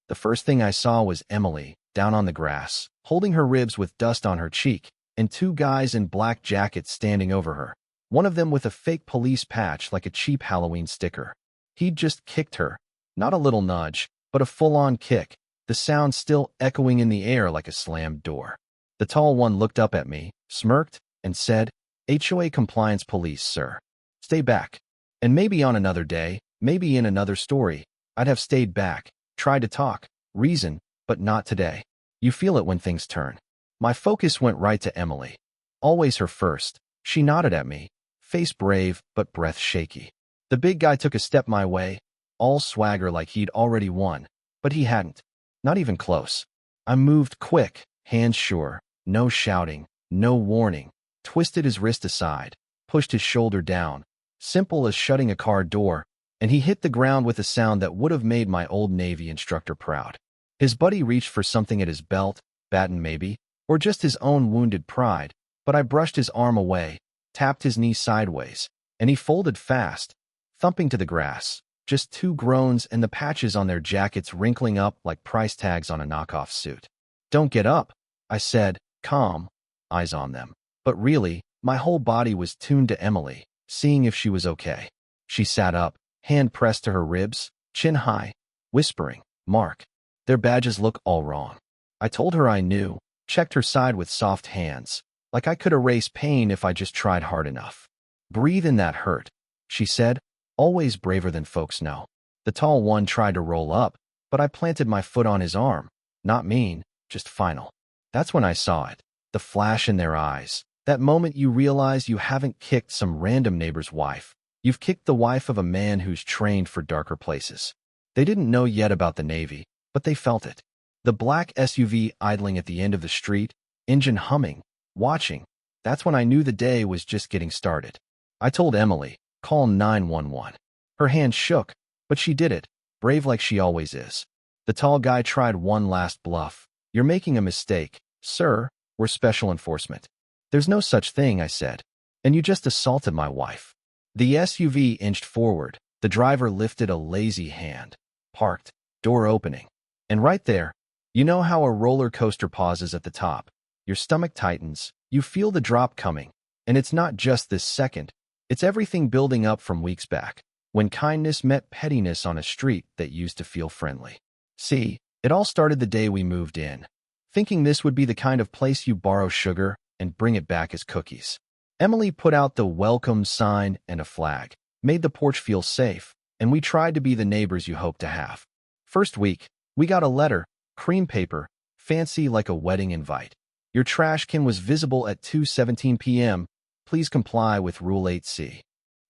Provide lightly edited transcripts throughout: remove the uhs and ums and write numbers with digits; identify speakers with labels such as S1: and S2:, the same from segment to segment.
S1: The first thing I saw was Emily, down on the grass, holding her ribs with dust on her cheek, and two guys in black jackets standing over her, one of them with a fake police patch like a cheap Halloween sticker. He'd just kicked her. Not a little nudge, but a full-on kick, the sound still echoing in the air like a slammed door. The tall one looked up at me, smirked, and said, "HOA compliance police, sir. Stay back." And maybe on another day, maybe in another story, I'd have stayed back, tried to talk, reason, but not today. You feel it when things turn. My focus went right to Emily. Always her first. She nodded at me, face brave but breath shaky. The big guy took a step my way, all swagger like he'd already won, but he hadn't. Not even close. I moved quick, hands sure, no shouting, no warning, twisted his wrist aside, pushed his shoulder down, simple as shutting a car door, and he hit the ground with a sound that would have made my old Navy instructor proud. His buddy reached for something at his belt, baton maybe, or just his own wounded pride, but I brushed his arm away, tapped his knee sideways, and he folded fast, thumping to the grass, just two groans and the patches on their jackets wrinkling up like price tags on a knockoff suit. "Don't get up," I said, calm, eyes on them. But really, my whole body was tuned to Emily, seeing if she was okay. She sat up, hand pressed to her ribs, chin high, whispering, "Mark, their badges look all wrong." I told her I knew, checked her side with soft hands, like I could erase pain if I just tried hard enough. "Breathe in that hurt," she said, always braver than folks know. The tall one tried to roll up, but I planted my foot on his arm. Not mean, just final. That's when I saw it, the flash in their eyes. That moment you realize you haven't kicked some random neighbor's wife. You've kicked the wife of a man who's trained for darker places. They didn't know yet about the Navy, but they felt it. The black SUV idling at the end of the street, engine humming, watching. That's when I knew the day was just getting started. I told Emily, "Call 911. Her hand shook, but she did it, brave like she always is. The tall guy tried one last bluff. "You're making a mistake, sir. We're special enforcement." "There's no such thing," I said. "And you just assaulted my wife." The SUV inched forward. The driver lifted a lazy hand. Parked, door opening. And right there, you know how a roller coaster pauses at the top. Your stomach tightens, you feel the drop coming. And it's not just this second. It's everything building up from weeks back, when kindness met pettiness on a street that used to feel friendly. See, it all started the day we moved in, thinking this would be the kind of place you borrow sugar and bring it back as cookies. Emily put out the welcome sign and a flag, made the porch feel safe, and we tried to be the neighbors you hope to have. First week, we got a letter, cream paper, fancy like a wedding invite. "Your trash can was visible at 2:17 p.m. Please comply with Rule 8C.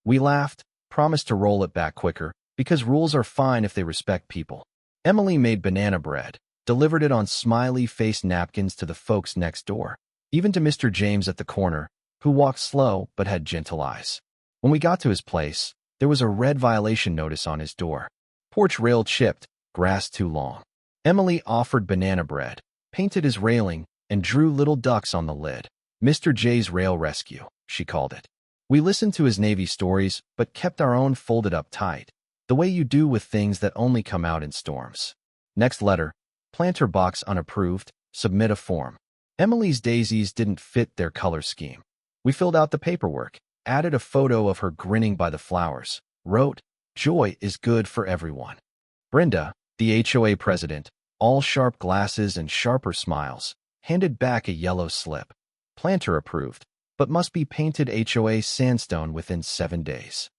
S1: We laughed, promised to roll it back quicker, because rules are fine if they respect people. Emily made banana bread, delivered it on smiley-faced napkins to the folks next door, even to Mr. James at the corner, who walked slow but had gentle eyes. When we got to his place, there was a red violation notice on his door. Porch rail chipped, grass too long. Emily offered banana bread, painted his railing, and drew little ducks on the lid. "Mr. J's Rail Rescue," she called it. We listened to his Navy stories, but kept our own folded up tight, the way you do with things that only come out in storms. Next letter, planter box unapproved, submit a form. Emily's daisies didn't fit their color scheme. We filled out the paperwork, added a photo of her grinning by the flowers, wrote, "Joy is good for everyone." Brenda, the HOA president, all sharp glasses and sharper smiles, handed back a yellow slip. "Planter approved, but must be painted HOA sandstone within 7 days."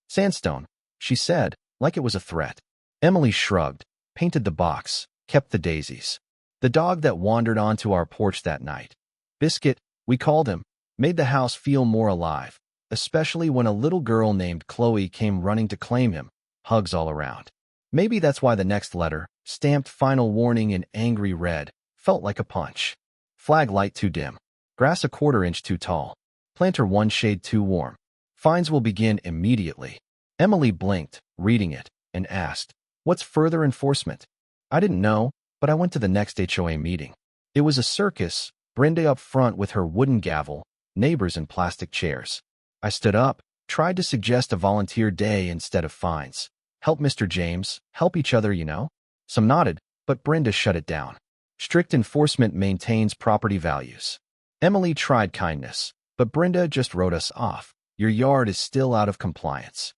S1: "Sandstone," she said, like it was a threat. Emily shrugged, painted the box, kept the daisies. The dog that wandered onto our porch that night, Biscuit, we called him, made the house feel more alive, especially when a little girl named Chloe came running to claim him, hugs all around. Maybe that's why the next letter, stamped final warning in angry red, felt like a punch. Flag light too dim. Grass a 1/4 inch too tall. Planter 1 shade too warm. Fines will begin immediately. Emily blinked, reading it, and asked, "What's further enforcement?" I didn't know, but I went to the next HOA meeting. It was a circus, Brenda up front with her wooden gavel, neighbors in plastic chairs. I stood up, tried to suggest a volunteer day instead of fines. Help Mr. James, help each other, you know? Some nodded, but Brenda shut it down. Strict enforcement maintains property values. Emily tried kindness, but Brenda just wrote us off. Your yard is still out of compliance.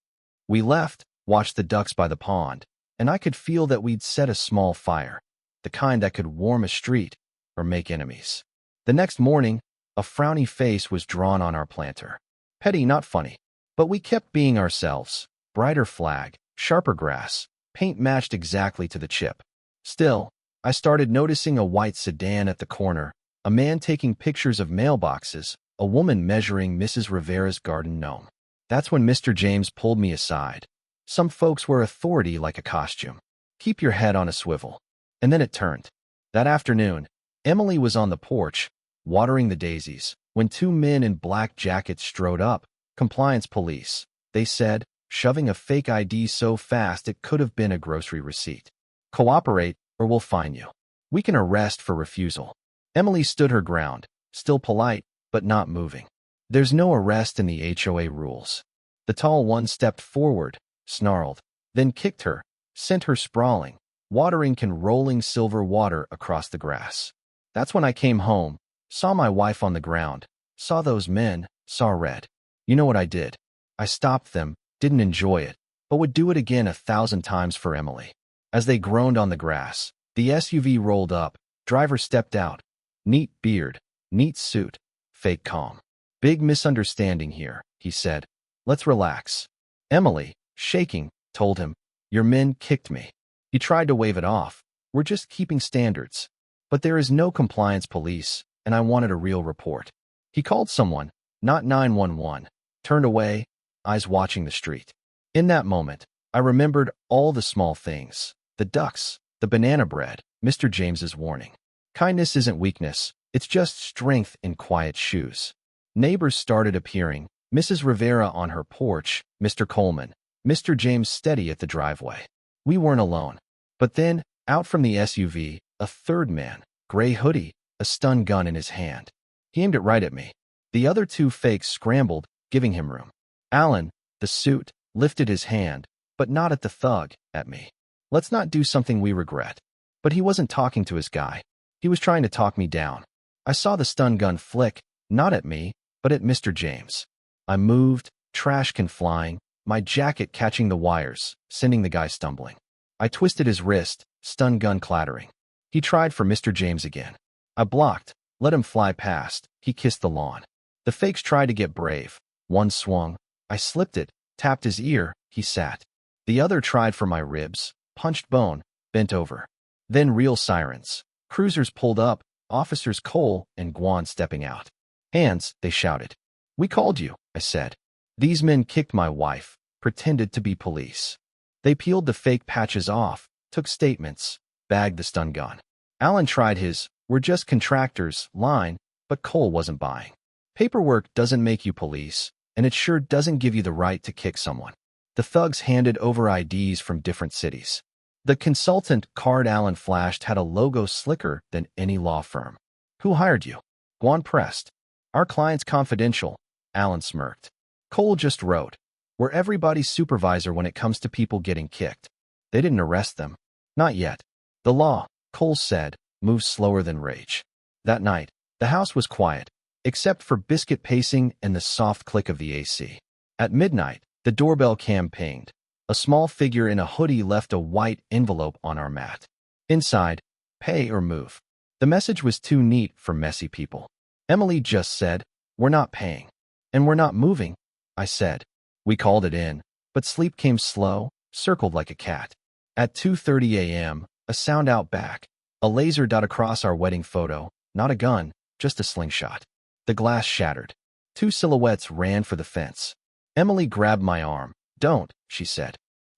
S1: We left, watched the ducks by the pond, and I could feel that we'd set a small fire, the kind that could warm a street or make enemies. The next morning, a frowny face was drawn on our planter. Petty, not funny. But we kept being ourselves. Brighter flag, sharper grass, paint matched exactly to the chip. Still, I started noticing a white sedan at the corner, a man taking pictures of mailboxes, a woman measuring Mrs. Rivera's garden gnome. That's when Mr. James pulled me aside. Some folks wear authority like a costume. Keep your head on a swivel. And then it turned. That afternoon, Emily was on the porch, watering the daisies, when two men in black jackets strode up. Compliance police, they said, shoving a fake ID so fast it could have been a grocery receipt. Cooperate, or we'll fine you. We can arrest for refusal. Emily stood her ground, still polite, but not moving. There's no arrest in the HOA rules. The tall one stepped forward, snarled, then kicked her, sent her sprawling, watering can rolling silver water across the grass. That's when I came home, saw my wife on the ground, saw those men, saw red. You know what I did? I stopped them, didn't enjoy it, but would do it again 1,000 times for Emily. As they groaned on the grass, the SUV rolled up, driver stepped out. Neat beard, neat suit, fake calm. Big misunderstanding here, he said. Let's relax. Emily, shaking, told him, your men kicked me. He tried to wave it off. We're just keeping standards. But there is no compliance police, and I wanted a real report. He called someone, not 911, turned away, eyes watching the street. In that moment, I remembered all the small things, the ducks, the banana bread, Mr. James's warning. Kindness isn't weakness, it's just strength in quiet shoes. Neighbors started appearing, Mrs. Rivera on her porch, Mr. Coleman, Mr. James steady at the driveway. We weren't alone. But then, out from the SUV, a third man, gray hoodie, a stun gun in his hand. He aimed it right at me. The other two fakes scrambled, giving him room. Alan, the suit, lifted his hand, but not at the thug, at me. Let's not do something we regret. But he wasn't talking to his guy. He was trying to talk me down. I saw the stun gun flick, not at me, but at Mr. James. I moved, trash can flying, my jacket catching the wires, sending the guy stumbling. I twisted his wrist, stun gun clattering. He tried for Mr. James again. I blocked, let him fly past. He kissed the lawn. The fakes tried to get brave. One swung. I slipped it, tapped his ear. He sat. The other tried for my ribs, punched bone, bent over. Then real sirens. Cruisers pulled up, officers Cole and Guan stepping out. Hands, they shouted. We called you, I said. These men kicked my wife, pretended to be police. They peeled the fake patches off, took statements, bagged the stun gun. Alan tried his, we're just contractors, line, but Cole wasn't buying. Paperwork doesn't make you police, and it sure doesn't give you the right to kick someone. The thugs handed over IDs from different cities. The consultant card Alan flashed had a logo slicker than any law firm. Who hired you? Guan pressed. Our client's confidential, Alan smirked. Cole just wrote, we're everybody's supervisor when it comes to people getting kicked. They didn't arrest them. Not yet. The law, Cole said, moves slower than rage. That night, the house was quiet, except for biscuit pacing and the soft click of the AC. At midnight, the doorbell cam pinged. A small figure in a hoodie left a white envelope on our mat. Inside, pay or move. The message was too neat for messy people. Emily just said, we're not paying. And we're not moving, I said. We called it in, but sleep came slow, circled like a cat. At 2:30 a.m., a sound out back. A laser dot across our wedding photo, not a gun, just a slingshot. The glass shattered. Two silhouettes ran for the fence. Emily grabbed my arm. Don't, she said.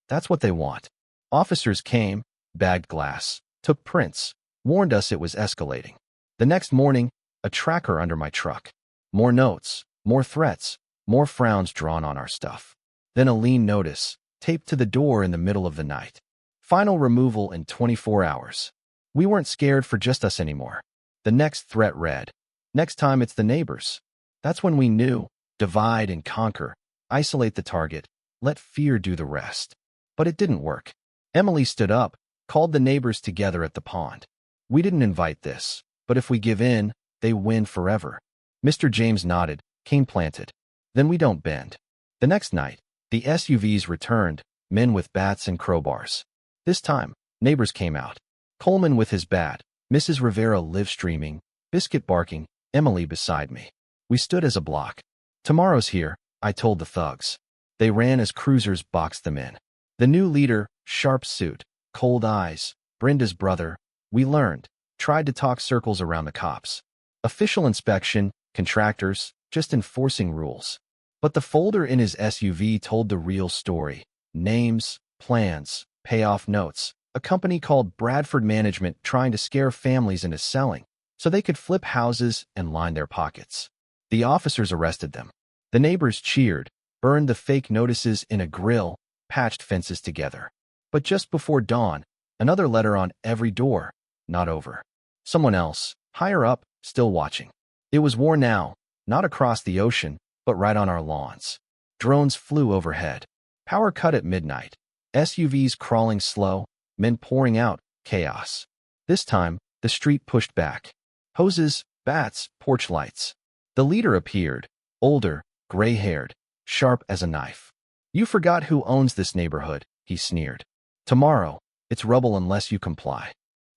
S1: That's what they want. Officers came, bagged glass, took prints, warned us it was escalating. The next morning, a tracker under my truck. More notes, more threats, more frowns drawn on our stuff. Then a lien notice, taped to the door in the middle of the night. Final removal in 24 hours. We weren't scared for just us anymore. The next threat read, next time it's the neighbors. That's when we knew, divide and conquer, isolate the target, let fear do the rest. But it didn't work. Emily stood up, called the neighbors together at the pond. We didn't invite this, but if we give in, they win forever. Mr. James nodded, cane planted. Then we don't bend. The next night, the SUVs returned, men with bats and crowbars. This time, neighbors came out. Coleman with his bat, Mrs. Rivera live streaming, Biscuit barking, Emily beside me. We stood as a block. Tomorrow's here, I told the thugs. They ran as cruisers boxed them in. The new leader, sharp suit, cold eyes, Brenda's brother, we learned, tried to talk circles around the cops. Official inspection, contractors, just enforcing rules. But the folder in his SUV told the real story. Names, plans, payoff notes. A company called Bradford Management trying to scare families into selling so they could flip houses and line their pockets. The officers arrested them. The neighbors cheered, burned the fake notices in a grill, patched fences together. But just before dawn, another letter on every door. Not over. Someone else, higher up, still watching. It was war now, not across the ocean, but right on our lawns. Drones flew overhead. Power cut at midnight. SUVs crawling slow, men pouring out, chaos. This time, the street pushed back. Hoses, bats, porch lights. The leader appeared, older, gray-haired, sharp as a knife. You forgot who owns this neighborhood, he sneered. Tomorrow, it's rubble unless you comply.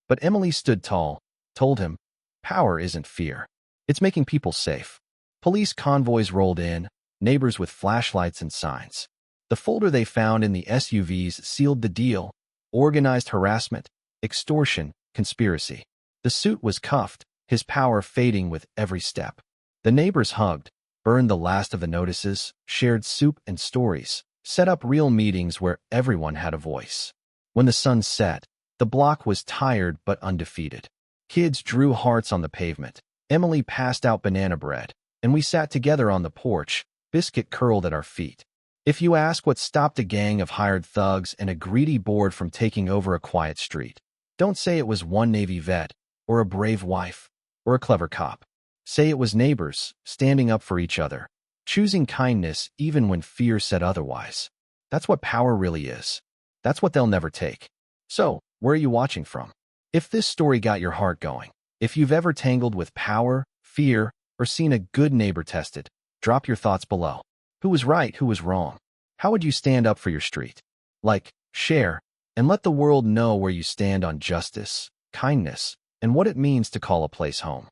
S1: But Emily stood tall, told him, power isn't fear. It's making people safe. Police convoys rolled in, neighbors with flashlights and signs. The folder they found in the SUVs sealed the deal. Organized harassment, extortion, conspiracy. The suit was cuffed, his power fading with every step. The neighbors hugged, burned the last of the notices, shared soup and stories, set up real meetings where everyone had a voice. When the sun set, the block was tired but undefeated. Kids drew hearts on the pavement. Emily passed out banana bread, and we sat together on the porch, biscuit curled at our feet. If you ask what stopped a gang of hired thugs and a greedy board from taking over a quiet street, don't say it was one Navy vet, or a brave wife, or a clever cop. Say it was neighbors, standing up for each other, choosing kindness even when fear said otherwise. That's what power really is. That's what they'll never take. So, where are you watching from? If this story got your heart going, if you've ever tangled with power, fear, or seen a good neighbor tested, drop your thoughts below. Who was right, who was wrong? How would you stand up for your street? Like, share, and let the world know where you stand on justice, kindness, and what it means to call a place home.